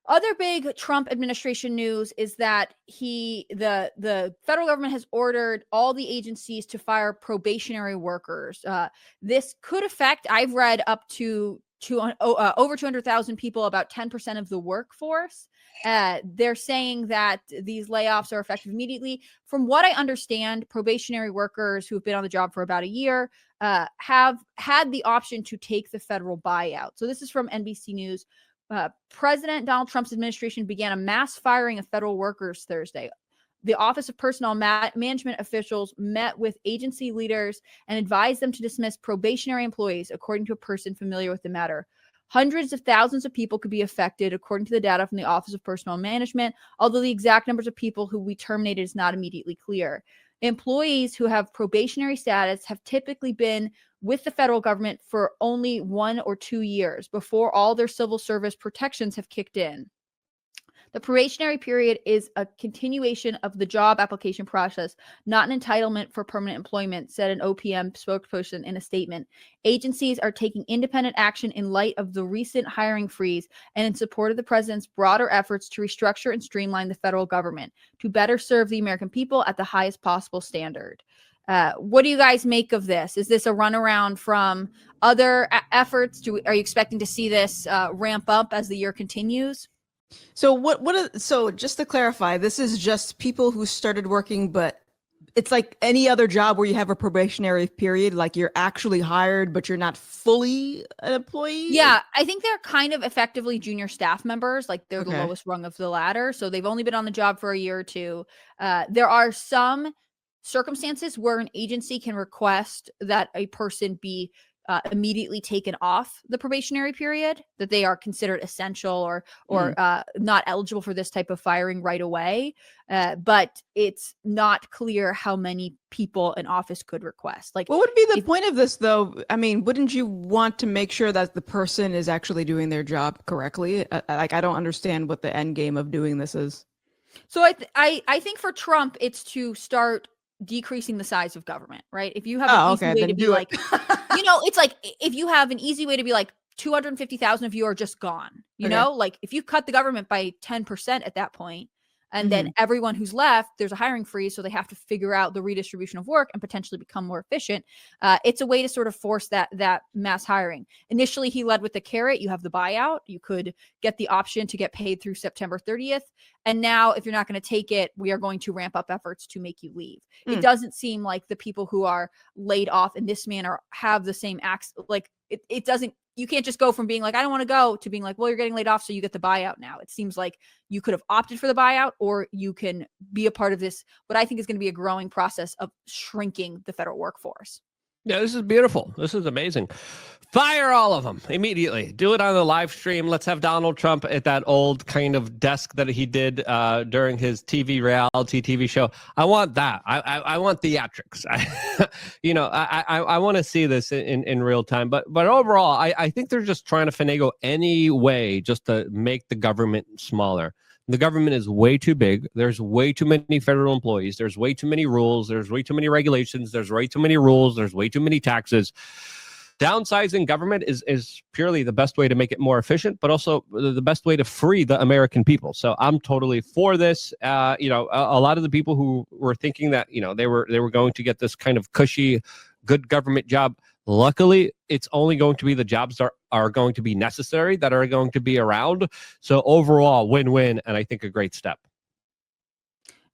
Other big Trump administration news is that the federal government has ordered all the agencies to fire probationary workers. This could affect, I've read, up to over 200,000 people, about 10% of the workforce. They're saying that these layoffs are effective immediately. From what I understand, probationary workers who've been on the job for about a year have had the option to take the federal buyout. So this is from NBC News. President Donald Trump's administration began a mass firing of federal workers Thursday. The Office of Personnel Management officials met with agency leaders and advised them to dismiss probationary employees, according to a person familiar with the matter. Hundreds of thousands of people could be affected, according to the data from the Office of Personnel Management, although the exact numbers of people who we terminated is not immediately clear. Employees who have probationary status have typically been with the federal government for only 1 or 2 years before all their civil service protections have kicked in. The probationary period is a continuation of the job application process, not an entitlement for permanent employment, said an OPM spokesperson in a statement. Agencies are taking independent action in light of the recent hiring freeze and in support of the president's broader efforts to restructure and streamline the federal government to better serve the American people at the highest possible standard. What do you guys make of this? Is this a runaround from other efforts? Are you expecting to see this ramp up as the year continues? So just to clarify, this is just people who started working, but it's like any other job where you have a probationary period, like you're actually hired, but you're not fully an employee? Yeah, I think they're kind of effectively junior staff members, like they're the lowest rung of the ladder. So they've only been on the job for a year or two. There are some circumstances where an agency can request that a person be immediately taken off the probationary period, that they are considered essential or not eligible for this type of firing right away. But it's not clear how many people an office could request. Like, what would be the point of this, though? I mean, wouldn't you want to make sure that the person is actually doing their job correctly? I don't understand what the end game of doing this is. So I think for Trump, it's to start decreasing the size of government, right? If you have an easy way to be like, it's like if you have an easy way to be like 250,000 of you are just gone, you know, like if you cut the government by 10% at that point, and then everyone who's left, there's a hiring freeze, so they have to figure out the redistribution of work and potentially become more efficient. It's a way to sort of force that mass hiring. Initially, he led with the carrot. You have the buyout. You could get the option to get paid through September 30th. And now, if you're not going to take it, we are going to ramp up efforts to make you leave. It doesn't seem like the people who are laid off in this manner have the same acts. Like it doesn't. You can't just go from being like, I don't want to go, to being like, well, you're getting laid off, so you get the buyout now. It seems like you could have opted for the buyout, or you can be a part of this, what I think is going to be a growing process of shrinking the federal workforce. Yeah, this is beautiful. This is amazing. Fire all of them immediately. Do it on the live stream. Let's have Donald Trump at that old kind of desk that he did during his reality TV show. I want that. I want theatrics. I want to see this in real time. But overall, I think they're just trying to finagle any way just to make the government smaller. The government is way too big. There's way too many federal employees. There's way too many rules. There's way too many regulations. There's way too many rules. There's way too many taxes. Downsizing government is purely the best way to make it more efficient, but also the best way to free the American people. So I'm totally for this. A lot of the people who were thinking that, they were going to get this kind of cushy, good government job. Luckily, it's only going to be the jobs that are going to be necessary, that are going to be around. So overall, win-win, and I think a great step.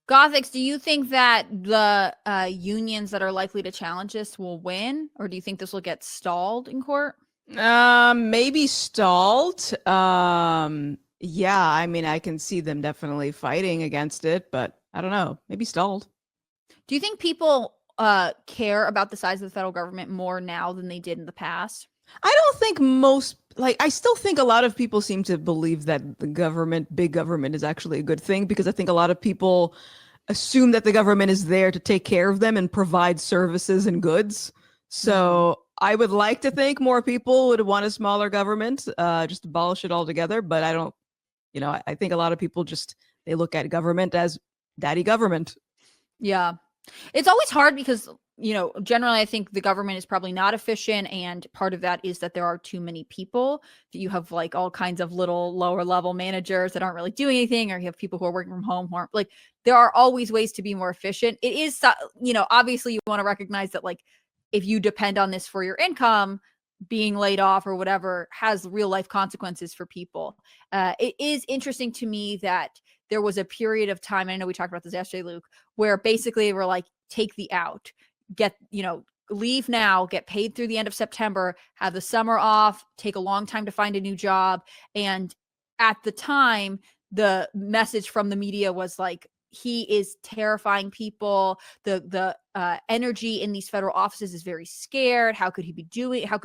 Gothix, do you think that the unions that are likely to challenge this will win, or do you think this will get stalled in court? Maybe stalled. Yeah, I mean, I can see them definitely fighting against it, but I don't know, maybe stalled. Do you think people care about the size of the federal government more now than they did in the past? I don't think I still think a lot of people seem to believe that the big government is actually a good thing, because I think a lot of people assume that the government is there to take care of them and provide services and goods. So I would like to think more people would want a smaller government, just abolish it altogether. But I don't, I think a lot of people they look at government as daddy government. Yeah. It's always hard because generally I think the government is probably not efficient, and part of that is that there are too many people. You have like all kinds of little lower level managers that aren't really doing anything, or you have people who are working from home who aren't, like, there are always ways to be more efficient. It is, obviously you want to recognize that, like, if you depend on this for your income, being laid off or whatever has real life consequences for people. It is interesting to me that there was a period of time, I know we talked about this yesterday, Luke, where basically we're like, take the out, get, leave now, get paid through the end of September, have the summer off, take a long time to find a new job. And at the time, the message from the media was like, he is terrifying people. The energy in these federal offices is very scared. How could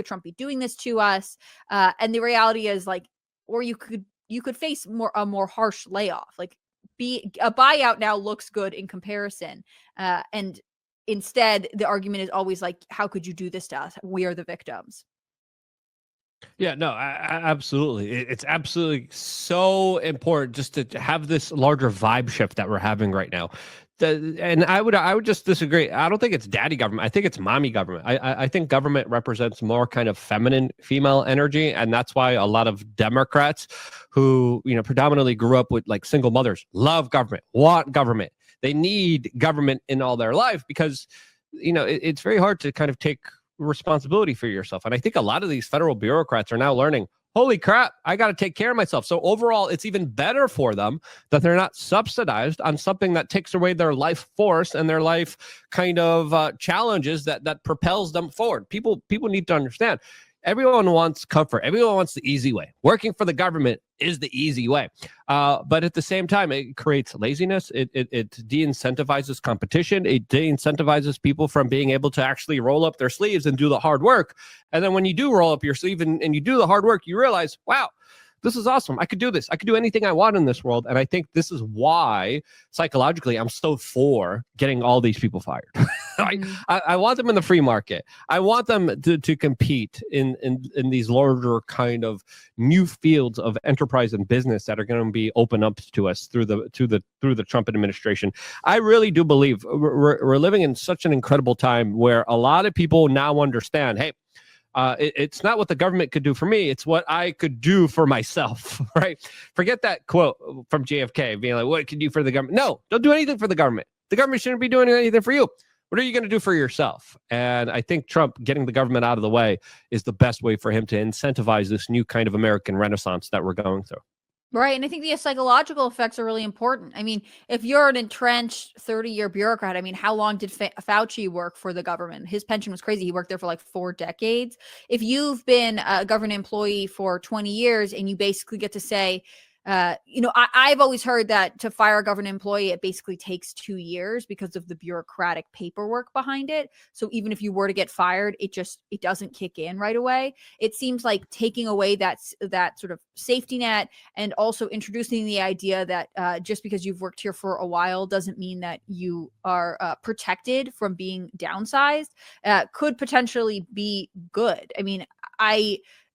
Trump be doing this to us? And the reality is, like, or you could face a more harsh layoff. Like, a buyout now looks good in comparison. And instead, the argument is always like, how could you do this to us? We are the victims. Yeah, no, absolutely. It's absolutely so important just to have this larger vibe shift that we're having right now. And I would just disagree. I don't think it's daddy government. I think it's mommy government. I think government represents more kind of feminine female energy. And that's why a lot of Democrats who, predominantly grew up with like single mothers love government, want government. They need government in all their life because, it's very hard to kind of take responsibility for yourself. And I think a lot of these federal bureaucrats are now learning, holy crap, I got to take care of myself. So overall, it's even better for them that they're not subsidized on something that takes away their life force and their life kind of challenges that propels them forward. People need to understand. Everyone wants comfort. Everyone wants the easy way. Working for the government is the easy way. But at the same time, it creates laziness. It de-incentivizes competition. It de-incentivizes people from being able to actually roll up their sleeves and do the hard work. And then when you do roll up your sleeve and you do the hard work, you realize, wow, this is awesome. I could do this. I could do anything I want in this world. And I think this is why psychologically I'm so for getting all these people fired. I want them in the free market. I want them to compete in these larger kind of new fields of enterprise and business that are going to be open up to us through the Trump administration. I really do believe we're living in such an incredible time where a lot of people now understand, hey, it's not what the government could do for me. It's what I could do for myself, right? Forget that quote from JFK being like, what can you do for the government? No, don't do anything for the government. The government shouldn't be doing anything for you. What are you going to do for yourself? And I think Trump getting the government out of the way is the best way for him to incentivize this new kind of American renaissance that we're going through. Right. And I think the psychological effects are really important. I mean, if you're an entrenched 30-year bureaucrat, I mean, how long did Fauci work for the government? His pension was crazy. He worked there for like 4 decades. If you've been a government employee for 20 years and you basically get to say, I've always heard that to fire a government employee, it basically takes 2 years because of the bureaucratic paperwork behind it. So even if you were to get fired, it doesn't kick in right away. It seems like taking away that sort of safety net and also introducing the idea that just because you've worked here for a while doesn't mean that you are protected from being downsized could potentially be good. I mean,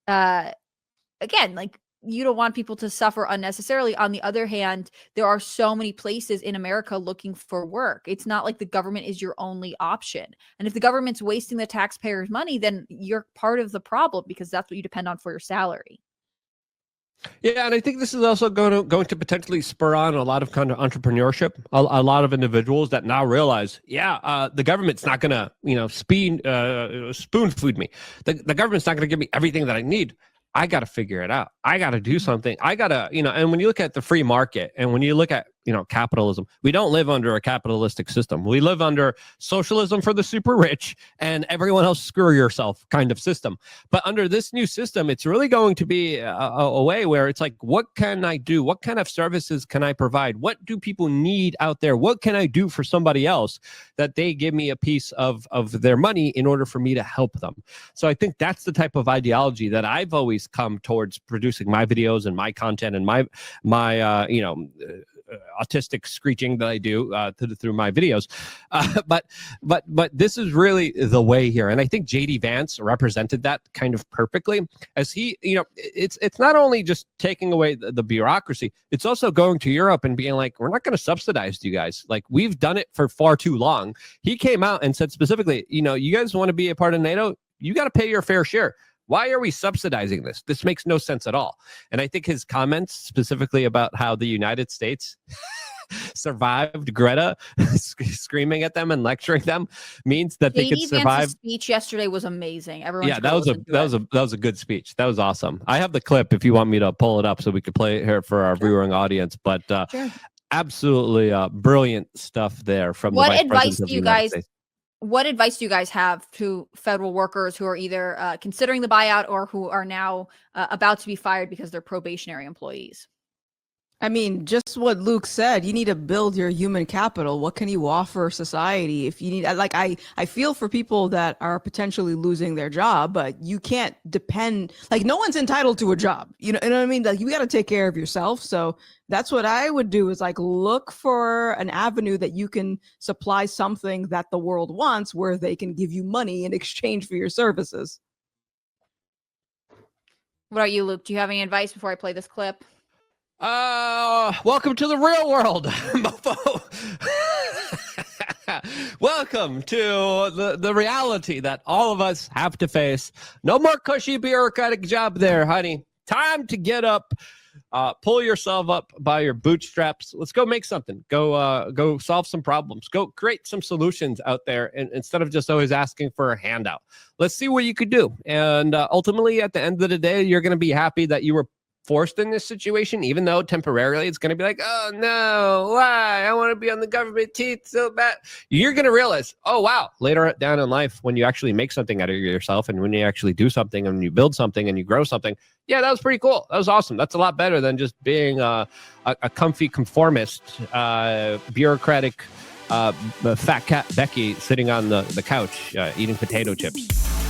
again, like, you don't want people to suffer unnecessarily. On the other hand, there are so many places in America looking for work. It's not like the government is your only option. And if the government's wasting the taxpayers' money, then you're part of the problem because that's what you depend on for your salary. Yeah, and I think this is also going to potentially spur on a lot of kind of entrepreneurship. A lot of individuals that now realize, the government's not going to, spoon feed me. The government's not going to give me everything that I need. I got to figure it out. I got to do something. I got to, and when you look at the free market and when you look at, capitalism, we don't live under a capitalistic system. We live under socialism for the super rich and everyone else screw yourself kind of system. But under this new system, it's really going to be a way where it's like, what can I do? What kind of services can I provide? What do people need out there? What can I do for somebody else that they give me a piece of their money in order for me to help them? So I think that's the type of ideology that I've always come towards producing my videos and my content and my autistic screeching that I do through my videos. But this is really the way here. And I think JD Vance represented that kind of perfectly, as he, it's not only just taking away the bureaucracy, it's also going to Europe and being like, we're not going to subsidize you guys. Like, we've done it for far too long. He came out and said specifically, you guys want to be a part of NATO? You got to pay your fair share. Why are we subsidizing this? This makes no sense at all. And I think his comments specifically about how the United States survived Greta screaming at them and lecturing them means that they could survive. Vance's speech yesterday was amazing. Everyone, yeah, that was a good speech. That was awesome. I have the clip if you want me to pull it up so we could play it here for our viewing audience. But absolutely brilliant stuff there from the Vice President of the United States. What advice do you guys have to federal workers who are either considering the buyout or who are now about to be fired because they're probationary employees? I mean, just what Luke said, you need to build your human capital. What can you offer society? If you need, like, I feel for people that are potentially losing their job, but you can't depend, like, no one's entitled to a job. You know what I mean? Like, you got to take care of yourself. So that's what I would do, is like look for an avenue that you can supply something that the world wants, where they can give you money in exchange for your services. What about you, Luke? Do you have any advice before I play this clip? Welcome to the real world, mofo. Welcome to the reality that all of us have to face. No more cushy bureaucratic job there, honey. Time to get up, pull yourself up by your bootstraps. Let's go make something. Go solve some problems. Go create some solutions out there, and instead of just always asking for a handout. Let's see what you could do. And ultimately, at the end of the day, you're going to be happy that you were forced in this situation, even though temporarily it's going to be like, oh no, why? I want to be on the government teeth so bad. You're going to realize, oh wow, later down in life, when you actually make something out of yourself, and when you actually do something and you build something and you grow something, yeah, that was pretty cool. That was awesome. That's a lot better than just being a comfy conformist, bureaucratic fat cat Becky sitting on the couch eating potato chips.